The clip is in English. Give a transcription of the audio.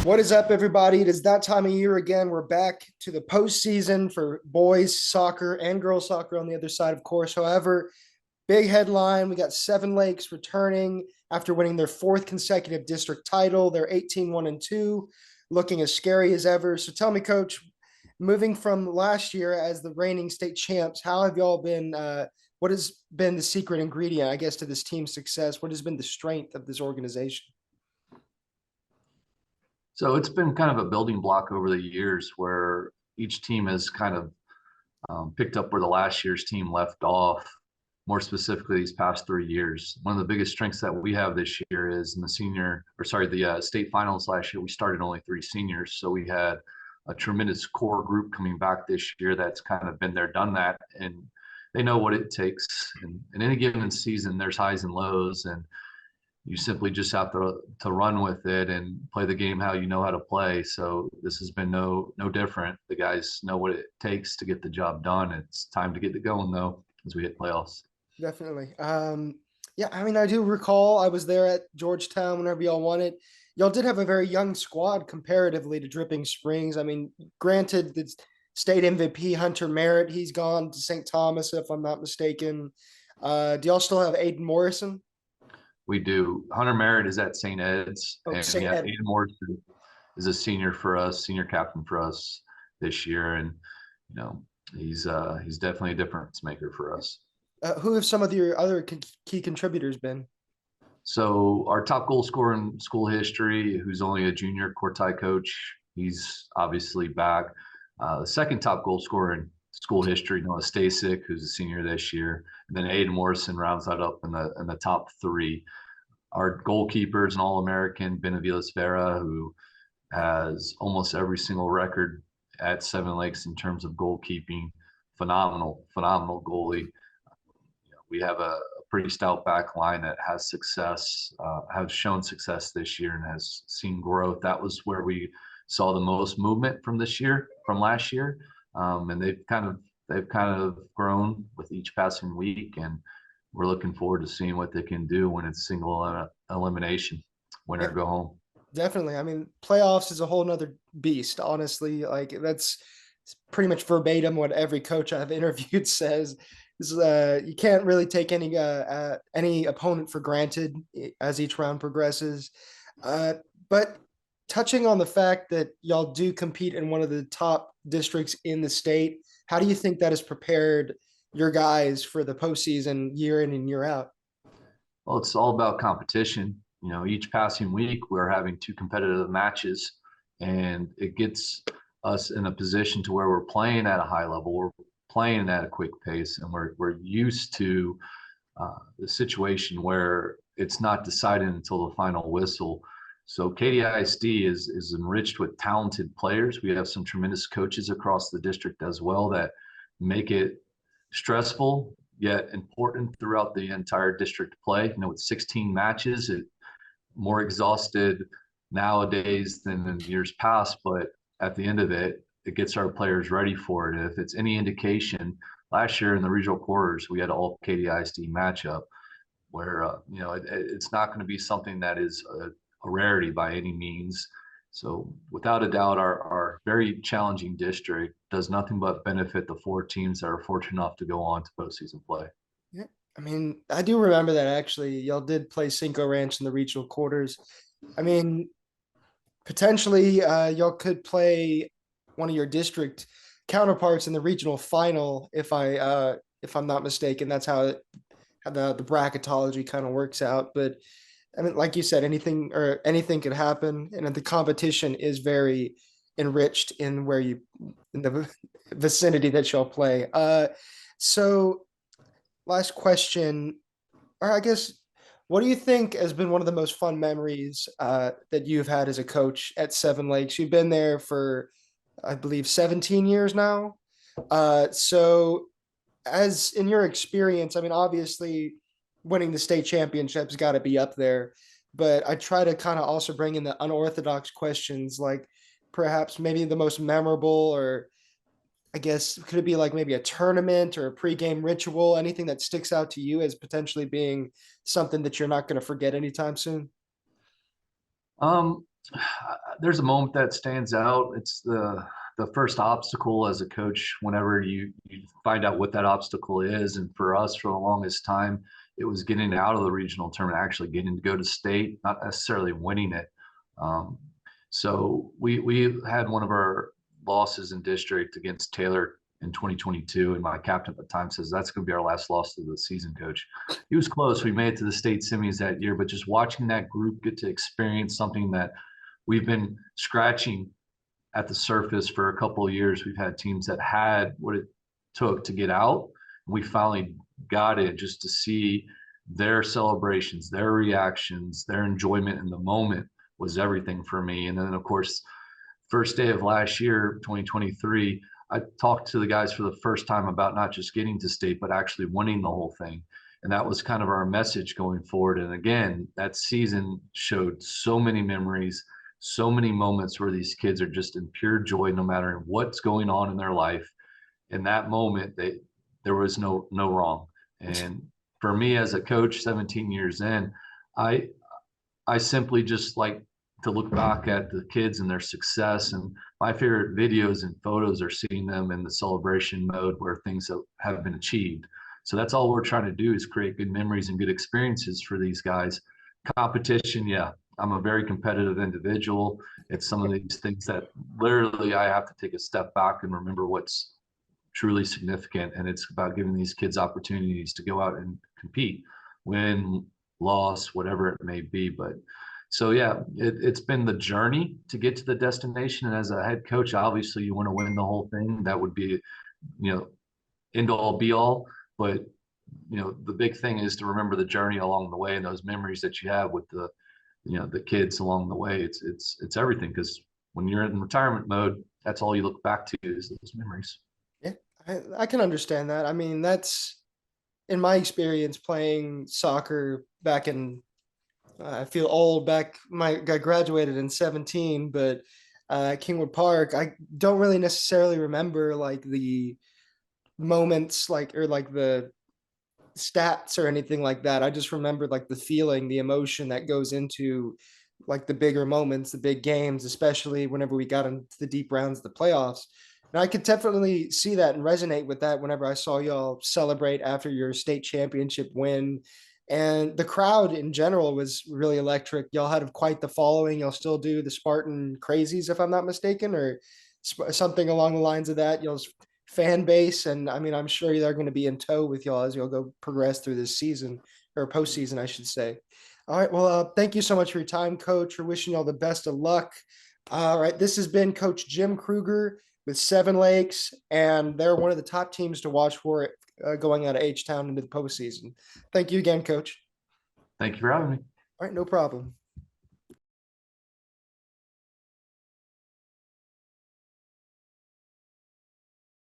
What is up, everybody? It is that time of year again. We're back to the postseason for boys soccer and girls soccer on the other side, of course. However, big headline. We got Seven Lakes returning after winning their fourth consecutive district title. They're 18-1-2, looking as scary as ever. So tell me, Coach, moving from last year as the reigning state champs, how have y'all been? What has been the secret ingredient, I guess, to this team's success? What has been the strength of this organization? So it's been kind of a building block over the years where each team has kind of picked up where the last year's team left off, more specifically these past 3 years. One of the biggest strengths that we have this year is in the state finals last year, we started only three seniors. So we had a tremendous core group coming back this year that's kind of been there, done that. And they know what it takes. And in any given season, there's highs and lows. And you simply just have to run with it and play the game how you know how to play. So this has been no different. The guys know what it takes to get the job done. It's time to get it going though as we hit playoffs. Definitely. Yeah, I mean, I do recall I was there at Georgetown whenever y'all won it. Y'all did have a very young squad comparatively to Dripping Springs. I mean, granted, the state MVP Hunter Merritt, he's gone to St. Thomas, if I'm not mistaken. Do y'all still have Aiden Morrison? We do. Hunter Merritt is at St. Ed's, Oh, and St. yeah, Ed. Aiden Morrison is a senior for us, senior captain for us this year, and you know he's definitely a difference maker for us. Who have some of your other key contributors been? So our top goal scorer in school history, who's only a junior, Cortai coach, he's obviously back. The second top goal scorer in school history, Noah Stasic, who's a senior this year, and then Aiden Morrison rounds that up in the top three. Our goalkeeper is an All-American, Benavides Vera, who has almost every single record at Seven Lakes in terms of goalkeeping. Phenomenal goalie. We have a pretty stout back line that has success, has shown success this year and has seen growth. That was where we saw the most movement from last year, and they've kind of grown with each passing week, and we're looking forward to seeing what they can do when it's single elimination, winner Yeah, go home. definitely. I mean, playoffs is a whole nother beast, honestly. Like that's pretty much verbatim what every coach I've interviewed says. You can't really take any opponent for granted as each round progresses. But touching on the fact that y'all do compete in one of the top districts in the state, how do you think that has prepared your guys for the postseason year in and year out? Well, it's all about competition. Each passing week we're having two competitive matches, and it gets us in a position to where we're playing at a high level. We're playing at a quick pace, and we're used to the situation where it's not decided until the final whistle. So KDISD is enriched with talented players. We have some tremendous coaches across the district as well that make it stressful yet important throughout the entire district play. With 16 matches, it more exhausted nowadays than in years past, but at the end of it, it gets our players ready for it. If it's any indication, last year in the regional quarters, we had an all KDISD matchup where it's not going to be something that is a rarity by any means. So without a doubt, our very challenging district does nothing but benefit the four teams that are fortunate enough to go on to postseason play. Yeah, I mean, I do remember that actually. Y'all did play Cinco Ranch in the regional quarters. I mean, potentially, y'all could play one of your district counterparts in the regional final, if I'm not mistaken. That's how the bracketology kind of works out. But I mean, like you said, anything could happen, and the competition is very enriched in the vicinity that y'all play. So last question, or I guess, what do you think has been one of the most fun memories that you've had as a coach at Seven Lakes? You've been there for, I believe, 17 years now. So as in your experience, I mean, obviously winning the state championship's got to be up there, but I try to kind of also bring in the unorthodox questions, like perhaps maybe the most memorable, or I guess could it be like maybe a tournament or a pregame ritual, anything that sticks out to you as potentially being something that you're not going to forget anytime soon? There's a moment that stands out. It's the first obstacle as a coach whenever you find out what that obstacle is. And for us, for the longest time, it was getting out of the regional tournament, actually getting to go to state, not necessarily winning it. Um, so we had one of our losses in district against Taylor in 2022, and my captain at the time says that's going to be our last loss of the season, coach. He was close. We made it to the state semis that year, but just watching that group get to experience something that we've been scratching at the surface for a couple of years. We've had teams that had what it took to get out. We finally got it, just to see their celebrations, their reactions, their enjoyment in the moment was everything for me. And then, of course, first day of last year, 2023, I talked to the guys for the first time about not just getting to state, but actually winning the whole thing. And that was kind of our message going forward. And again, that season showed so many memories, so many moments where these kids are just in pure joy, no matter what's going on in their life. In that moment, there was no wrong. And for me as a coach, 17 years in, I I simply just like to look back at the kids and their success. And my favorite videos and photos are seeing them in the celebration mode where things have been achieved. So that's all we're trying to do, is create good memories and good experiences for these guys. Competition, yeah, I'm a very competitive individual. It's some of these things that literally I have to take a step back and remember what's truly significant. And it's about giving these kids opportunities to go out and compete, win, loss, whatever it may be. But so yeah, it's been the journey to get to the destination. And as a head coach, obviously you want to win the whole thing. That would be, you know, end all be all. But the big thing is to remember the journey along the way and those memories that you have with the kids along the way. It's everything, because when you're in retirement mode, that's all you look back to is those memories. Yeah, I can understand that. I mean, that's in my experience playing soccer back in, I feel old back, I graduated in 17, but Kingwood Park, I don't really necessarily remember like the moments like, or like the stats or anything like that. I just remember like the feeling, the emotion that goes into like the bigger moments, the big games, especially whenever we got into the deep rounds of the playoffs. And I could definitely see that and resonate with that whenever I saw y'all celebrate after your state championship win. And the crowd in general was really electric. Y'all had quite the following. Y'all still do the Spartan Crazies, if I'm not mistaken, or something along the lines of that. Y'all's fan base, and I mean, I'm sure they're going to be in tow with y'all as y'all go progress through this season, or postseason, I should say. All right, well, thank you so much for your time, Coach. We're wishing y'all the best of luck. All right, this has been Coach Jim Krueger with Seven Lakes, and they're one of the top teams to watch for going out of H Town into the postseason. Thank you again, Coach. Thank you for having me. All right, no problem.